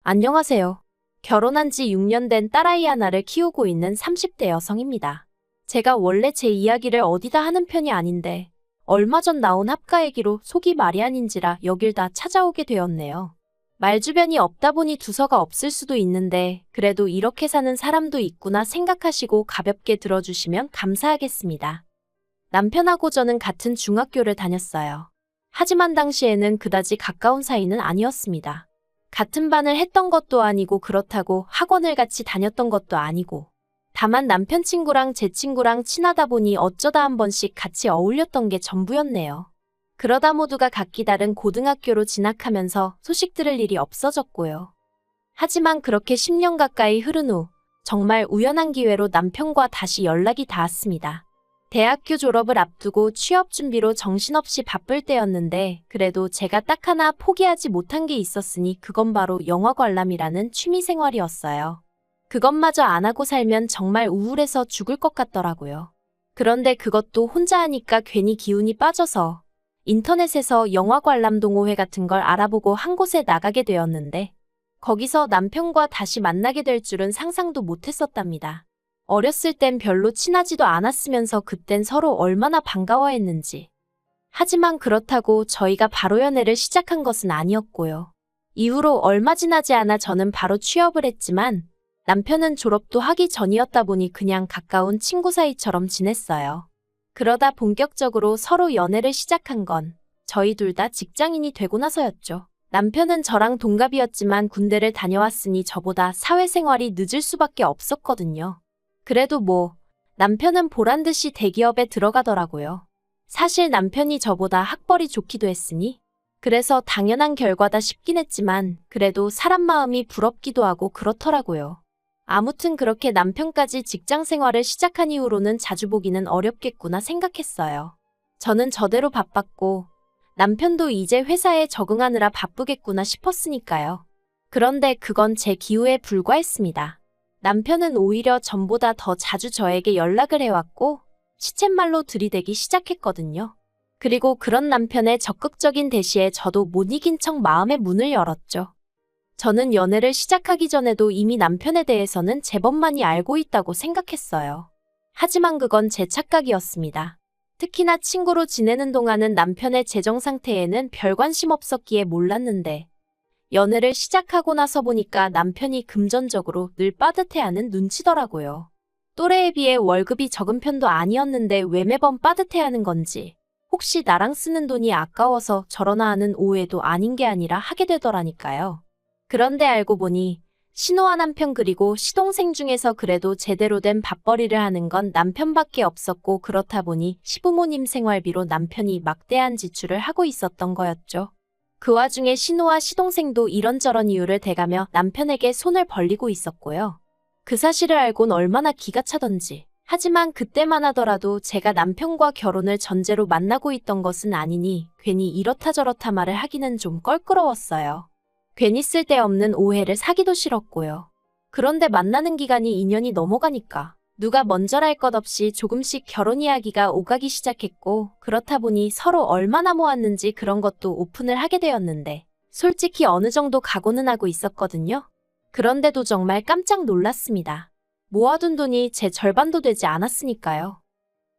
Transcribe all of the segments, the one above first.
안녕하세요. 결혼한 지 6년 된 딸아이 하나를 키우고 있는 30대 여성입니다. 제가 원래 제 이야기를 어디다 하는 편이 아닌데 얼마 전 나온 합가 얘기로 속이 말이 아닌지라 여길 다 찾아오게 되었네요. 말주변이 없다 보니 두서가 없을 수도 있는데 그래도 이렇게 사는 사람도 있구나 생각하시고 가볍게 들어주시면 감사하겠습니다. 남편하고 저는 같은 중학교를 다녔어요. 하지만 당시에는 그다지 가까운 사이는 아니었습니다. 같은 반을 했던 것도 아니고 그렇다고 학원을 같이 다녔던 것도 아니고 다만 남편 친구랑 제 친구랑 친하다 보니 어쩌다 한 번씩 같이 어울렸던 게 전부였네요. 그러다 모두가 각기 다른 고등학교로 진학하면서 소식 들을 일이 없어졌고요. 하지만 그렇게 10년 가까이 흐른 후 정말 우연한 기회로 남편과 다시 연락이 닿았습니다. 대학교 졸업을 앞두고 취업 준비로 정신없이 바쁠 때였는데 그래도 제가 딱 하나 포기하지 못한 게 있었으니 그건 바로 영화 관람이라는 취미 생활이었어요. 그것마저 안 하고 살면 정말 우울해서 죽을 것 같더라고요. 그런데 그것도 혼자 하니까 괜히 기운이 빠져서 인터넷에서 영화 관람 동호회 같은 걸 알아보고 한 곳에 나가게 되었는데 거기서 남편과 다시 만나게 될 줄은 상상도 못했었답니다. 어렸을 땐 별로 친하지도 않았으면서 그땐 서로 얼마나 반가워했는지. 하지만 그렇다고 저희가 바로 연애를 시작한 것은 아니었고요. 이후로 얼마 지나지 않아 저는 바로 취업을 했지만 남편은 졸업도 하기 전이었다 보니 그냥 가까운 친구 사이처럼 지냈어요. 그러다 본격적으로 서로 연애를 시작한 건 저희 둘 다 직장인이 되고 나서였죠. 남편은 저랑 동갑이었지만 군대를 다녀왔으니 저보다 사회생활이 늦을 수밖에 없었거든요. 그래도 남편은 보란듯이 대기업에 들어가더라고요. 사실 남편이 저보다 학벌이 좋기도 했으니 그래서 당연한 결과다 싶긴 했지만 그래도 사람 마음이 부럽기도 하고 그렇더라고요. 아무튼 그렇게 남편까지 직장 생활을 시작한 이후로는 자주 보기는 어렵겠구나 생각했어요. 저는 저대로 바빴고 남편도 이제 회사에 적응하느라 바쁘겠구나 싶었으니까요. 그런데 그건 제 기우에 불과했습니다. 남편은 오히려 전보다 더 자주 저에게 연락을 해왔고 시쳇말로 들이대기 시작했거든요. 그리고 그런 남편의 적극적인 대시에 저도 못 이긴 척 마음의 문을 열었죠. 저는 연애를 시작하기 전에도 이미 남편에 대해서는 제법 많이 알고 있다고 생각했어요. 하지만 그건 제 착각이었습니다. 특히나 친구로 지내는 동안은 남편의 재정 상태에는 별 관심 없었기에 몰랐는데 연애를 시작하고 나서 보니까 남편이 금전적으로 늘 빠듯해하는 눈치더라고요. 또래에 비해 월급이 적은 편도 아니었는데 왜 매번 빠듯해하는 건지 혹시 나랑 쓰는 돈이 아까워서 저러나 하는 오해도 아닌 게 아니라 하게 되더라니까요. 그런데 알고 보니 신호와 남편 그리고 시동생 중에서 그래도 제대로 된 밥벌이를 하는 건 남편밖에 없었고 그렇다 보니 시부모님 생활비로 남편이 막대한 지출을 하고 있었던 거였죠. 그 와중에 신호와 시동생도 이런저런 이유를 대가며 남편에게 손을 벌리고 있었고요. 그 사실을 알곤 얼마나 기가 차던지. 하지만 그때만 하더라도 제가 남편과 결혼을 전제로 만나고 있던 것은 아니니 괜히 이렇다 저렇다 말을 하기는 좀 껄끄러웠어요. 괜히 쓸데없는 오해를 사기도 싫었고요. 그런데 만나는 기간이 2년이 넘어가니까 누가 먼저랄 것 없이 조금씩 결혼 이야기가 오가기 시작했고 그렇다 보니 서로 얼마나 모았는지 그런 것도 오픈을 하게 되었는데 솔직히 어느 정도 각오는 하고 있었거든요. 그런데도 정말 깜짝 놀랐습니다. 모아둔 돈이 제 절반도 되지 않았으니까요.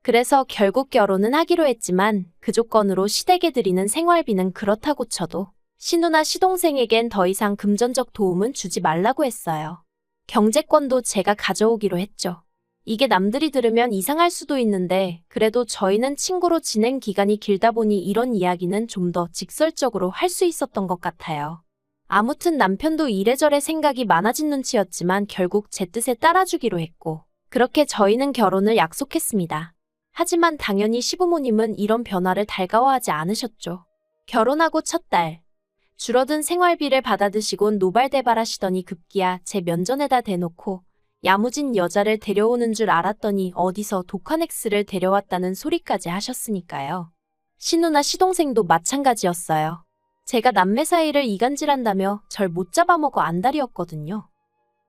그래서 결국 결혼은 하기로 했지만 그 조건으로 시댁에 드리는 생활비는 그렇다고 쳐도 신우나 시동생에겐 더 이상 금전적 도움은 주지 말라고 했어요. 경제권도 제가 가져오기로 했죠. 이게 남들이 들으면 이상할 수도 있는데 그래도 저희는 친구로 지낸 기간이 길다 보니 이런 이야기는 좀 더 직설적으로 할 수 있었던 것 같아요. 아무튼 남편도 이래저래 생각이 많아진 눈치였지만 결국 제 뜻에 따라주기로 했고 그렇게 저희는 결혼을 약속했습니다. 하지만 당연히 시부모님은 이런 변화를 달가워하지 않으셨죠. 결혼하고 첫 달, 줄어든 생활비를 받아드시곤 노발대발하시더니 급기야 제 면전에다 대놓고 야무진 여자를 데려오는 줄 알았더니 어디서 독한 X를 데려왔다는 소리까지 하셨으니까요. 신우나 시동생도 마찬가지였어요. 제가 남매 사이를 이간질한다며 절 못 잡아먹어 안달이었거든요.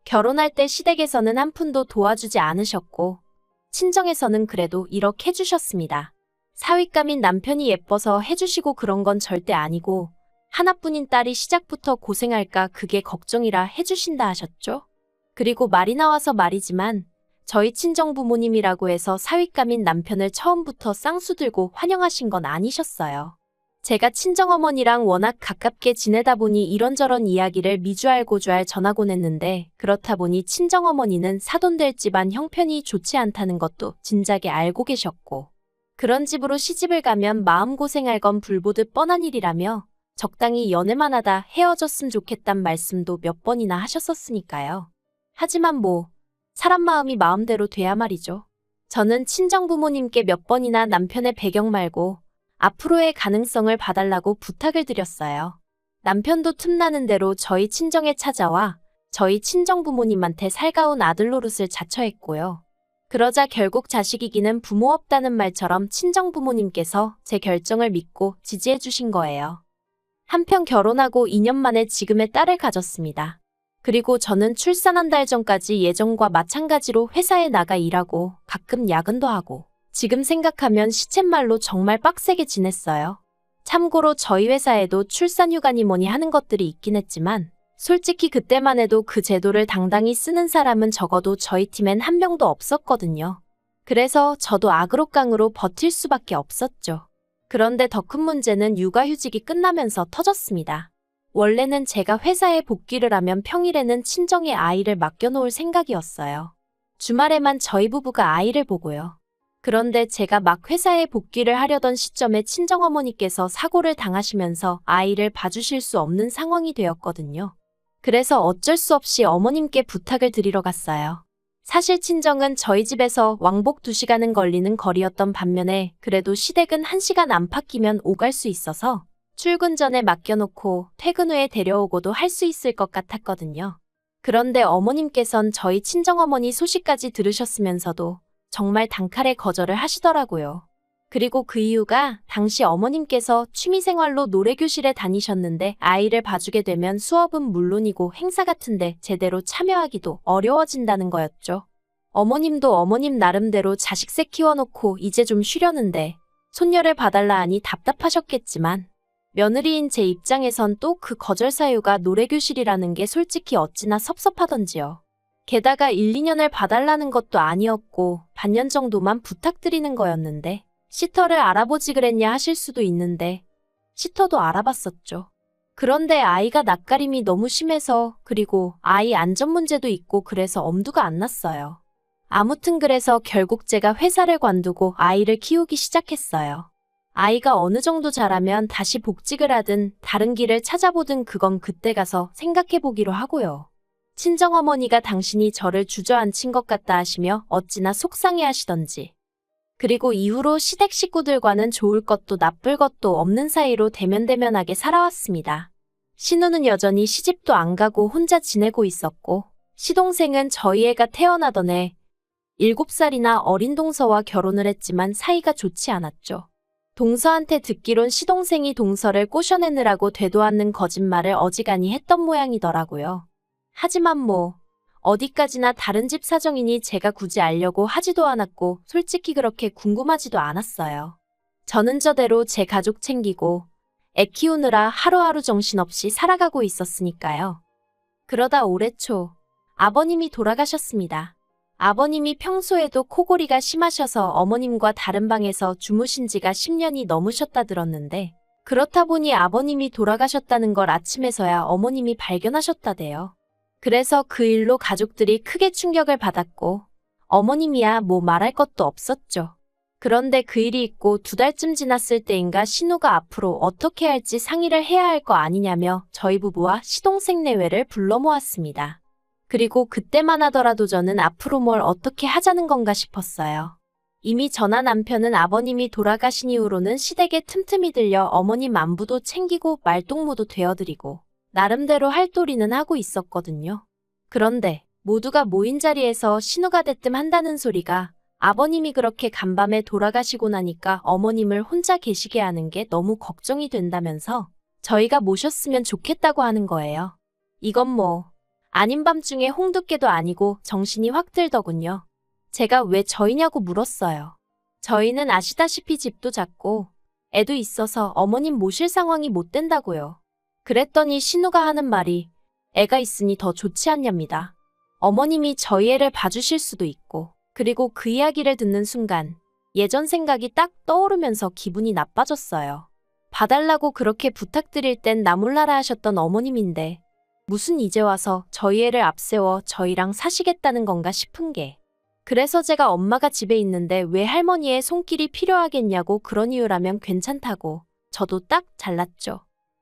결혼할 때 시댁에서는 한 푼도 도와주지 않으셨고 친정에서는 그래도 1억 해주셨습니다. 사윗감인 남편이 예뻐서 해주시고 그런 건 절대 아니고 하나뿐인 딸이 시작부터 고생할까 그게 걱정이라 해주신다 하셨죠? 그리고 말이 나와서 말이지만 저희 친정부모님이라고 해서 사윗감인 남편을 처음부터 쌍수 들고 환영하신 건 아니셨어요. 제가 친정어머니랑 워낙 가깝게 지내다 보니 이런저런 이야기를 미주알고주알 전하곤 했는데 그렇다 보니 친정어머니는 사돈될 집안 형편이 좋지 않다는 것도 진작에 알고 계셨고 그런 집으로 시집을 가면 마음고생할 건 불보듯 뻔한 일이라며 적당히 연애만 하다 헤어졌으면 좋겠단 말씀도 몇 번이나 하셨었으니까요. 하지만 뭐 사람 마음이 마음대로 돼야 말이죠. 저는 친정부모님께 몇 번이나 남편의 배경 말고 앞으로의 가능성을 봐달라고 부탁을 드렸어요. 남편도 틈나는 대로 저희 친정에 찾아와 저희 친정부모님한테 살가운 아들 노릇을 자처했고요. 그러자 결국 자식이기는 부모 없다는 말처럼 친정부모님께서 제 결정을 믿고 지지해 주신 거예요. 한편 결혼하고 2년 만에 지금의 딸을 가졌습니다. 그리고 저는 출산한 달 전까지 예전과 마찬가지로 회사에 나가 일하고 가끔 야근도 하고 지금 생각하면 시쳇말로 정말 빡세게 지냈어요. 참고로 저희 회사에도 출산휴가니 뭐니 하는 것들이 있긴 했지만 솔직히 그때만 해도 그 제도를 당당히 쓰는 사람은 적어도 저희 팀엔 한 명도 없었거든요. 그래서 저도 악으로깡으로 버틸 수밖에 없었죠. 그런데 더 큰 문제는 육아휴직이 끝나면서 터졌습니다. 원래는 제가 회사에 복귀를 하면 평일에는 친정에 아이를 맡겨놓을 생각이었어요. 주말에만 저희 부부가 아이를 보고요. 그런데 제가 막 회사에 복귀를 하려던 시점에 친정어머니께서 사고를 당하시면서 아이를 봐주실 수 없는 상황이 되었거든요. 그래서 어쩔 수 없이 어머님께 부탁을 드리러 갔어요. 사실 친정은 저희 집에서 왕복 2시간은 걸리는 거리였던 반면에 그래도 시댁은 1시간 안팎이면 오갈 수 있어서 출근 전에 맡겨놓고 퇴근 후에 데려오고도 할 수 있을 것 같았거든요. 그런데 어머님께선 저희 친정어머니 소식까지 들으셨으면서도 정말 단칼에 거절을 하시더라고요. 그리고 그 이유가 당시 어머님께서 취미생활로 노래교실에 다니셨는데 아이를 봐주게 되면 수업은 물론이고 행사 같은데 제대로 참여하기도 어려워진다는 거였죠. 어머님도 어머님 나름대로 자식새 키워놓고 이제 좀 쉬려는데 손녀를 봐달라 하니 답답하셨겠지만 며느리인 제 입장에선 또 그 거절 사유가 노래교실이라는 게 솔직히 어찌나 섭섭하던지요. 게다가 1, 2년을 봐달라는 것도 아니었고 반년 정도만 부탁드리는 거였는데 시터를 알아보지 그랬냐 하실 수도 있는데 시터도 알아봤었죠. 그런데 아이가 낯가림이 너무 심해서 그리고 아이 안전 문제도 있고 그래서 엄두가 안 났어요. 아무튼 그래서 결국 제가 회사를 관두고 아이를 키우기 시작했어요. 아이가 어느 정도 자라면 다시 복직을 하든 다른 길을 찾아보든 그건 그때 가서 생각해보기로 하고요. 친정어머니가 당신이 저를 주저앉힌 것 같다 하시며 어찌나 속상해 하시던지. 그리고 이후로 시댁 식구들과는 좋을 것도 나쁠 것도 없는 사이로 대면대면하게 살아왔습니다. 신우는 여전히 시집도 안 가고 혼자 지내고 있었고 시동생은 저희 애가 태어나던 해 7살이나 어린 동서와 결혼을 했지만 사이가 좋지 않았죠. 동서한테 듣기론 시동생이 동서를 꼬셔내느라고 되도 않는 거짓말을 어지간히 했던 모양이더라고요. 하지만 뭐 어디까지나 다른 집 사정이니 제가 굳이 알려고 하지도 않았고 솔직히 그렇게 궁금하지도 않았어요. 저는 저대로 제 가족 챙기고 애 키우느라 하루하루 정신없이 살아가고 있었으니까요. 그러다 올해 초 아버님이 돌아가셨습니다. 아버님이 평소에도 코골이가 심하셔서 어머님과 다른 방에서 주무신 지가 10년이 넘으셨다 들었는데 그렇다 보니 아버님이 돌아가셨다는 걸 아침에서야 어머님이 발견하셨다대요. 그래서 그 일로 가족들이 크게 충격을 받았고 어머님이야 뭐 말할 것도 없었죠. 그런데 그 일이 있고 2달쯤 지났을 때인가 신우가 앞으로 어떻게 할지 상의를 해야 할 거 아니냐며 저희 부부와 시동생 내외를 불러 모았습니다. 그리고 그때만 하더라도 저는 앞으로 뭘 어떻게 하자는 건가 싶었어요. 이미 저나 남편은 아버님이 돌아가신 이후로는 시댁에 틈틈이 들려 어머님 안부도 챙기고 말동무도 되어드리고 나름대로 할도리는 하고 있었거든요. 그런데 모두가 모인 자리에서 신우가 대뜸 한다는 소리가 아버님이 그렇게 간밤에 돌아가시고 나니까 어머님을 혼자 계시게 하는 게 너무 걱정이 된다면서 저희가 모셨으면 좋겠다고 하는 거예요. 이건 뭐 아닌 밤중에 홍두깨도 아니고 정신이 확 들더군요. 제가 왜 저희냐고 물었어요. 저희는 아시다시피 집도 작고 애도 있어서 어머님 모실 상황이 못 된다고요. 그랬더니 신우가 하는 말이 애가 있으니 더 좋지 않냐입니다. 어머님이 저희 애를 봐주실 수도 있고, 그리고 그 이야기를 듣는 순간 예전 생각이 딱 떠오르면서 기분이 나빠졌어요. 봐달라고 그렇게 부탁드릴 땐 나 몰라라 하셨던 어머님인데 무슨 이제 와서 저희 애를 앞세워 저희랑 사시겠다는 건가 싶은 게, 그래서 제가 엄마가 집에 있는데 왜 할머니의 손길이 필요하겠냐고 그런 이유라면 괜찮다고 저도 딱 잘랐죠.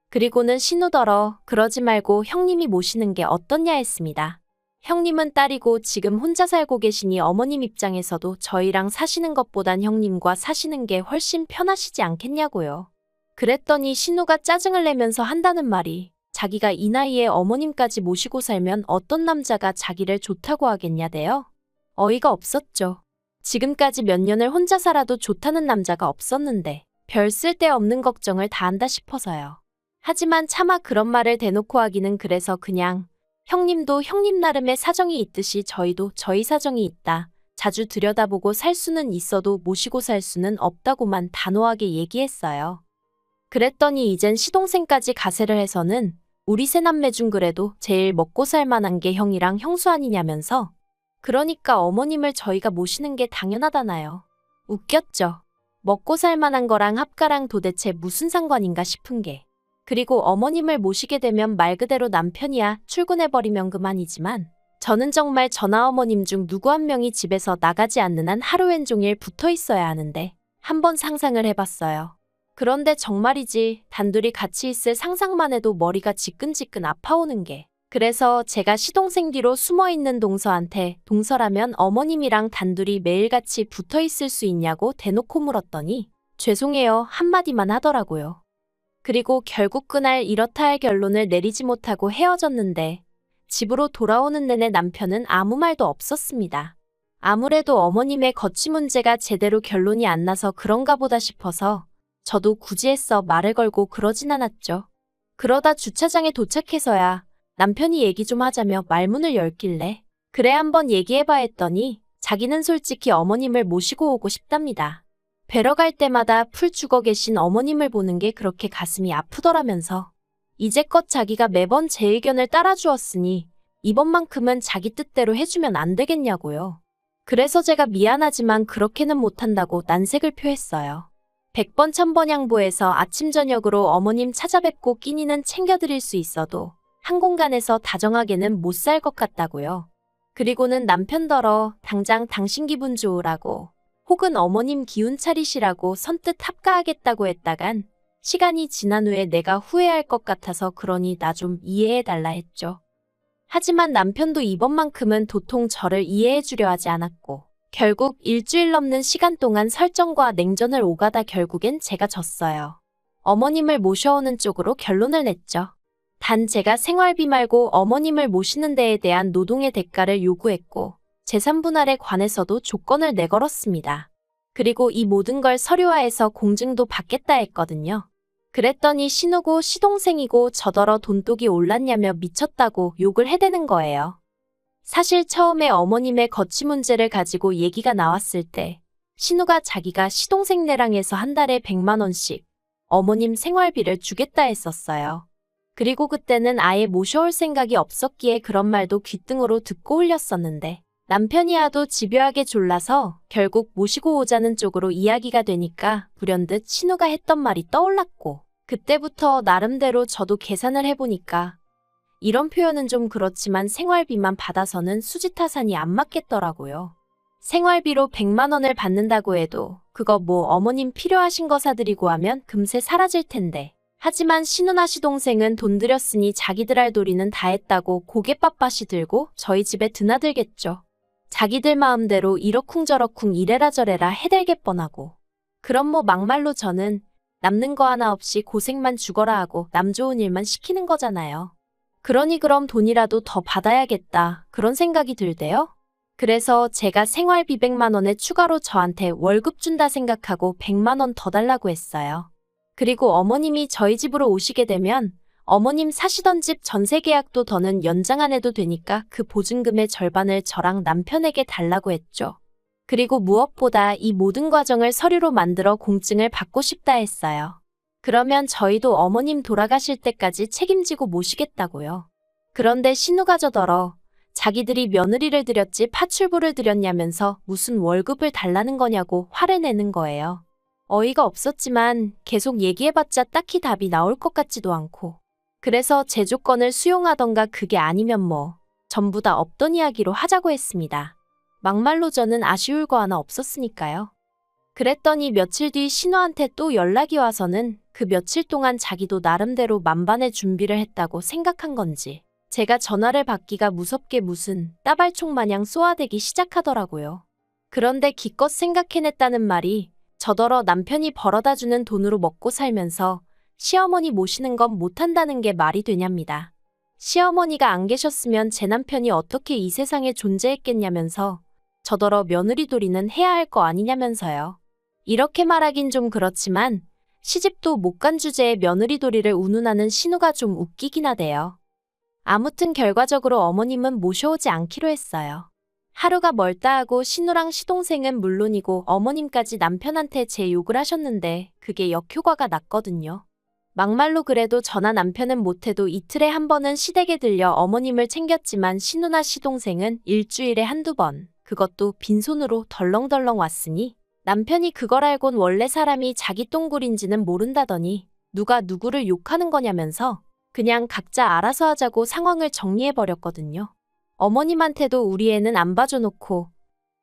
그리고는 신우더러 그러지 말고 형님이 모시는 게 어떻냐 했습니다. 형님은 딸이고 지금 혼자 살고 계시니 어머님 입장에서도 저희랑 사시는 것보단 형님과 사시는 게 훨씬 편하시지 않겠냐고요. 그랬더니 신우가 짜증을 내면서 한다는 말이 자기가 이 나이에 어머님까지 모시고 살면 어떤 남자가 자기를 좋다고 하겠냐대요. 어이가 없었죠. 지금까지 몇 년을 혼자 살아도 좋다는 남자가 없었는데 별 쓸데없는 걱정을 다 한다 싶어서요. 하지만 차마 그런 말을 대놓고 하기는 그래서 그냥 형님도 형님 나름의 사정이 있듯이 저희도 저희 사정이 있다. 자주 들여다보고 살 수는 있어도 모시고 살 수는 없다고만 단호하게 얘기했어요. 그랬더니 이젠 시동생까지 가세를 해서는 우리 세 남매 중 그래도 제일 먹고 살 만한 게 형이랑 형수 아니냐면서, 그러니까 어머님을 저희가 모시는 게 당연하다나요. 웃겼죠. 먹고 살 만한 거랑 합가랑 도대체 무슨 상관인가 싶은 게. 그리고 어머님을 모시게 되면 말 그대로 남편이야 출근해버리면 그만이지만 저는 정말 전하어머님 중 누구 한 명이 집에서 나가지 않는 한 하루 왼종일 붙어 있어야 하는데 한번 상상을 해봤어요. 그런데 정말이지 단둘이 같이 있을 상상만 해도 머리가 지끈지끈 아파오는 게, 그래서 제가 시동생 뒤로 숨어있는 동서한테 동서라면 어머님이랑 단둘이 매일같이 붙어 있을 수 있냐고 대놓고 물었더니 죄송해요 한마디만 하더라고요. 그리고 결국 그날 이렇다 할 결론을 내리지 못하고 헤어졌는데 집으로 돌아오는 내내 남편은 아무 말도 없었습니다. 아무래도 어머님의 거취 문제가 제대로 결론이 안 나서 그런가 보다 싶어서 저도 굳이 애써 말을 걸고 그러진 않았죠. 그러다 주차장에 도착해서야 남편이 얘기 좀 하자며 말문을 열길래 그래 한번 얘기해봐 했더니 자기는 솔직히 어머님을 모시고 오고 싶답니다. 뵈러 갈 때마다 풀 죽어 계신 어머님을 보는 게 그렇게 가슴이 아프더라면서 이제껏 자기가 매번 제 의견을 따라주었으니 이번만큼은 자기 뜻대로 해주면 안 되겠냐고요. 그래서 제가 미안하지만 그렇게는 못한다고 난색을 표했어요. 100번 1000번 양보해서 아침 저녁으로 어머님 찾아뵙고 끼니는 챙겨드릴 수 있어도 한 공간에서 다정하게는 못 살 것 같다고요. 그리고는 남편더러 당장 당신 기분 좋으라고 혹은 어머님 기운 차리시라고 선뜻 합가하겠다고 했다간 시간이 지난 후에 내가 후회할 것 같아서 그러니 나 좀 이해해달라 했죠. 하지만 남편도 이번만큼은 도통 저를 이해해주려 하지 않았고 결국 일주일 넘는 시간 동안 설정과 냉전을 오가다 결국엔 제가 졌어요. 어머님을 모셔오는 쪽으로 결론을 냈죠. 단 제가 생활비 말고 어머님을 모시는 데에 대한 노동의 대가를 요구했고 재산 분할에 관해서도 조건을 내걸었습니다. 그리고 이 모든 걸 서류화해서 공증도 받겠다 했거든요. 그랬더니 신우고 시동생이고 저더러 돈독이 올랐냐며 미쳤다고 욕을 해대는 거예요. 사실 처음에 어머님의 거취 문제를 가지고 얘기가 나왔을 때 신우가 자기가 시동생네랑 해서 한 달에 100만 원씩 어머님 생활비를 주겠다 했었어요. 그리고 그때는 아예 모셔올 생각이 없었기에 그런 말도 귓등으로 듣고 흘렸었는데 남편이 하도 집요하게 졸라서 결국 모시고 오자는 쪽으로 이야기가 되니까 불현듯 신우가 했던 말이 떠올랐고 그때부터 나름대로 저도 계산을 해보니까 이런 표현은 좀 그렇지만 생활비만 받아서는 수지타산이 안 맞겠더라고요. 생활비로 100만 원을 받는다고 해도 그거 뭐 어머님 필요하신 거 사드리고 하면 금세 사라질 텐데. 하지만 신우나 시동생은 돈 들였으니 자기들 할 도리는 다 했다고 고개 빳빳이 들고 저희 집에 드나들겠죠. 자기들 마음대로 이러쿵저러쿵 이래라 저래라 해댈게 뻔하고. 그럼 뭐 막말로 저는 남는 거 하나 없이 고생만 죽어라 하고 남 좋은 일만 시키는 거잖아요. 그러니 그럼 돈이라도 더 받아야겠다 그런 생각이 들대요. 그래서 제가 생활비 100만 원에 추가로 저한테 월급 준다 생각하고 100만 원 더 달라고 했어요. 그리고 어머님이 저희 집으로 오시게 되면 어머님 사시던 집 전세 계약도 더는 연장 안 해도 되니까 그 보증금의 절반을 저랑 남편에게 달라고 했죠. 그리고 무엇보다 이 모든 과정을 서류로 만들어 공증을 받고 싶다 했어요. 그러면 저희도 어머님 돌아가실 때까지 책임지고 모시겠다고요. 그런데 신우가 저더러 자기들이 며느리를 들였지 파출부를 들였냐면서 무슨 월급을 달라는 거냐고 화를 내는 거예요. 어이가 없었지만 계속 얘기해봤자 딱히 답이 나올 것 같지도 않고. 그래서 제 조건을 수용하던가 그게 아니면 뭐 전부 다 없던 이야기로 하자고 했습니다. 막말로 저는 아쉬울 거 하나 없었으니까요. 그랬더니 며칠 뒤 신우한테 또 연락이 와서는 그 며칠 동안 자기도 나름대로 만반의 준비를 했다고 생각한 건지 제가 전화를 받기가 무섭게 무슨 따발총 마냥 쏘아대기 시작하더라고요. 그런데 기껏 생각해냈다는 말이 저더러 남편이 벌어다주는 돈으로 먹고 살면서 시어머니 모시는 건 못한다는 게 말이 되냐입니다. 시어머니가 안 계셨으면 제 남편이 어떻게 이 세상에 존재했겠냐면서 저더러 며느리돌이는 해야 할 거 아니냐면서요. 이렇게 말하긴 좀 그렇지만 시집도 못 간 주제에 며느리돌이를 운운하는 신우가 좀 웃기긴 하대요. 아무튼 결과적으로 어머님은 모셔오지 않기로 했어요. 하루가 멀다 하고 신우랑 시동생은 물론이고 어머님까지 남편한테 제 욕을 하셨는데 그게 역효과가 났거든요. 막말로 그래도 저나 남편은 못해도 이틀에 한 번은 시댁에 들려 어머님을 챙겼지만 신우나 시동생은 일주일에 한두 번, 그것도 빈손으로 덜렁덜렁 왔으니 남편이 그걸 알곤 원래 사람이 자기 똥굴인지는 모른다더니 누가 누구를 욕하는 거냐면서 그냥 각자 알아서 하자고 상황을 정리해버렸거든요. 어머님한테도 우리 애는 안 봐줘놓고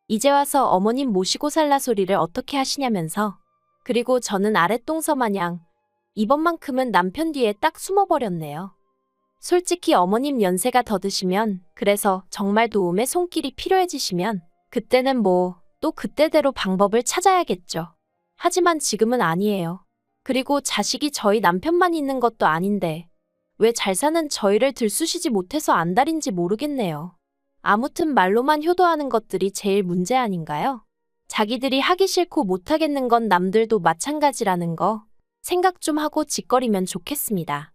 이제 와서 어머님 모시고 살라 소리를 어떻게 하시냐면서 그리고 저는 아랫동서 마냥 이번만큼은 남편 뒤에 딱 숨어버렸네요. 솔직히 어머님 연세가 더 드시면 그래서 정말 도움의 손길이 필요해지시면 그때는 뭐 또 그때대로 방법을 찾아야겠죠. 하지만 지금은 아니에요. 그리고 자식이 저희 남편만 있는 것도 아닌데 왜 잘 사는 저희를 들쑤시지 못해서 안달인지 모르겠네요. 아무튼 말로만 효도하는 것들이 제일 문제 아닌가요? 자기들이 하기 싫고 못하겠는 건 남들도 마찬가지라는 거 생각 좀 하고 짓거리면 좋겠습니다.